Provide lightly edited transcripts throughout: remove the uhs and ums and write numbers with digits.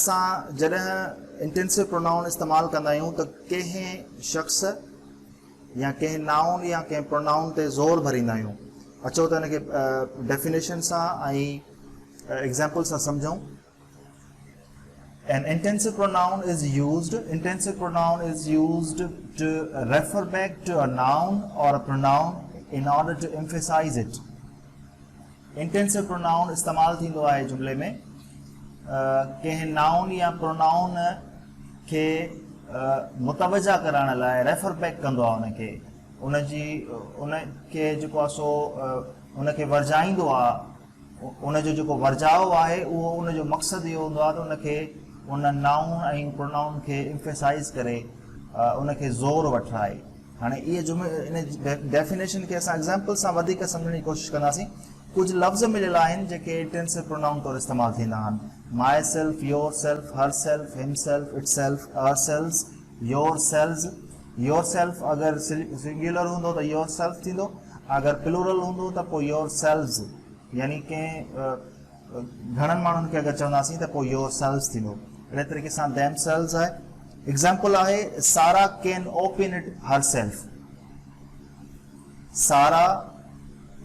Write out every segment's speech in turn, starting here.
असां जॾहिं intensive pronoun इस्तेमालु कंदा आहियूं त कंहिं शख़्स या कंहिं नाउन या कंहिं प्रोनाउन ते ज़ोर भरींदा आहियूं। अचो त हिनखे डेफिनेशन सां ऐं एग्जाम्पल सां सम्झूं। An intensive pronoun is used. Intensive pronoun is used to refer back to a noun or a pronoun in order to emphasize it. Intensive pronoun इस्तेमाल थींदो आहे जुमले में कंहिं नाउन या प्रोनाउन खे मुतवजा करण लाइ रेफर बैक कंदो आहे उनखे जेको आहे सो उनखे वर्जाईंदो आहे। उनजो जेको वर्जाओ आहे उहो उनजो मक़सदु इहो हूंदो आहे त उनखे उन नाउन ऐं प्रोनाउन खे एम्फेसाइज़ करे उनखे ज़ोर वठाए। हाणे इहे इन डेफिनेशन खे असां एग्ज़ाम्पल सां वधीक सम्झण जी कोशिशि कंदासीं। कुछ लफ़्ज़ मिलियल आहिनि जेके इंटेंसिव प्रोनाउन तौरु इस्तेमालु थींदा आहिनि। Myself, yourself, herself, himself, itself, ourselves, yourselves. Yourself अगरि सिंगुलर हूंदो त योर सेल्फ थींदो, अगरि प्लूरल हूंदो त पोइ योर सेल्व्स, यानी कंहिं घणनि माण्हुनि खे अगरि चवंदासीं त पोइ योर सेल्व्स थींदो। अहिड़े तरीक़े सां देम सेल्व्स आहे। एग्ज़ाम्पल आहे सारा can open it her self. सारा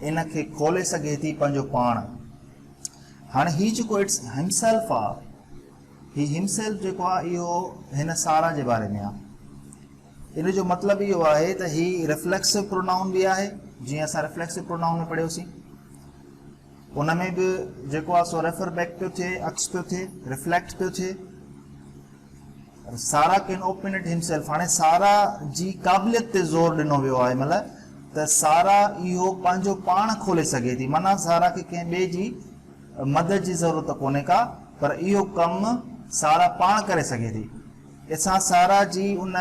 इन खे खोले सघे थी पंहिंजो पाण। हाणे हीउ जेको इट्स हिमसेल्फ आहे, ही हिमसेल्फ जेको आहे इहो हिन सारा जे बारे में आहे। इन जो मतिलबु इहो आहे त ही रिफ्लेक्सिव प्रोनाउन बि आहे, जीअं असां रिफ्लेक्सिव प्रोनाउन में पढ़ियोसीं। उन में बि जेको आहे सो रेफर बैक पियो थिए, अक्स पियो थिए, रिफ्लेक्ट पियो थिए। सारा कैन ओपन इट हिमसेल्फ। हाणे सारा जी क़ाबिलियत ते ज़ोर ॾिनो वियो आहे मतिलबु त सारा इहो पंहिंजो पाण खोले सघे थी, माना सारा खे कंहिं ॿिए जी मदद जी ज़रूरत कोन्हे का, पर इहो कमु सारा पाण करे सघे थी। असां सारा जी उन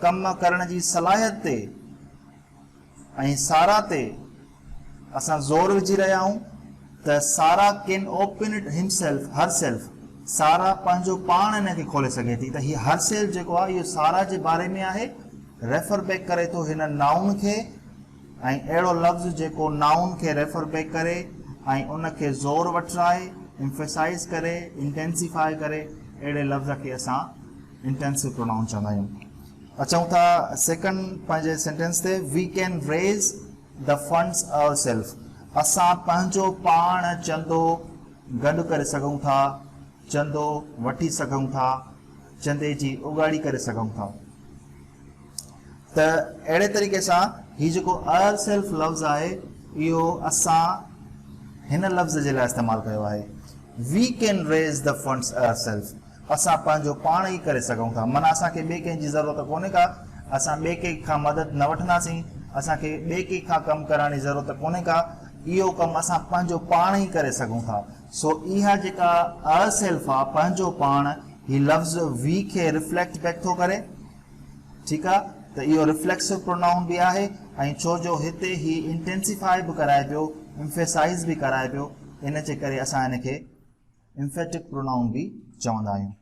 कमु करण जी सलाहियत ते ऐं सारा ते असां ज़ोर विझी रहिया आहियूं त सारा can open it himself, her self. सारा पंहिंजो पाण इन खे खोले सघे थी। त हीअ हर सेल्फ जेको आहे इहो सारा जे बारे में आहे, रेफर बैक करे थो हिन नाउन खे, ऐं अहिड़ो लफ़्ज़ जेको नाउन खे रेफर बैक करे ऐं उनखे ज़ोर वठाए, एम्फेसाइज़ करे, इंटेंसिफाई करे, अहिड़े लफ़्ज़ खे असां इंटेंसिव प्रोनाउन चवंदा आहियूं। अचूं था सेकंड पंहिंजे सेंटेंस ते। We can raise the funds ourself. असां पंहिंजो पाण चंदो गॾु करे सघूं था, चंदो वठी सघूं था, चंदे जी उगाड़ी करे सघूं था। त अहिड़े तरीक़े सां हीउ जेको आवर सेल्फ लफ़्ज़ आहे इहो असां हिन लफ़्ज़ जे लाइ इस्तेमालु कयो आहे। We can raise the funds ourself. असां पंहिंजो पाण ई करे सघूं था, माना असांखे ॿिए कंहिंजी ज़रूरत कोन्हे का। असां ॿिए कंहिं खां मदद न वठंदासीं, असांखे ॿिए कंहिं खां कमु करण जी ज़रूरत कोन्हे का। इहो कमु असां पंहिंजो पाण ई करे सघूं था। सो इहा जेका आवर सेल्फ आहे, पंहिंजो पाण, हीउ लफ़्ज़ वी खे रिफ्लेक्ट बैक थो करे। ठीकु आहे, त इहो रिफ्लेक्सिव प्रोनाउन बि आहे, ऐं छो जो हिते ही इंटेंसिफाई बि कराए पियो, एम्फेसाइज़ बि कराए पियो, इन जे करे असां हिन खे एम्फेटिक प्रोनाउन बि चवंदा आहियूं।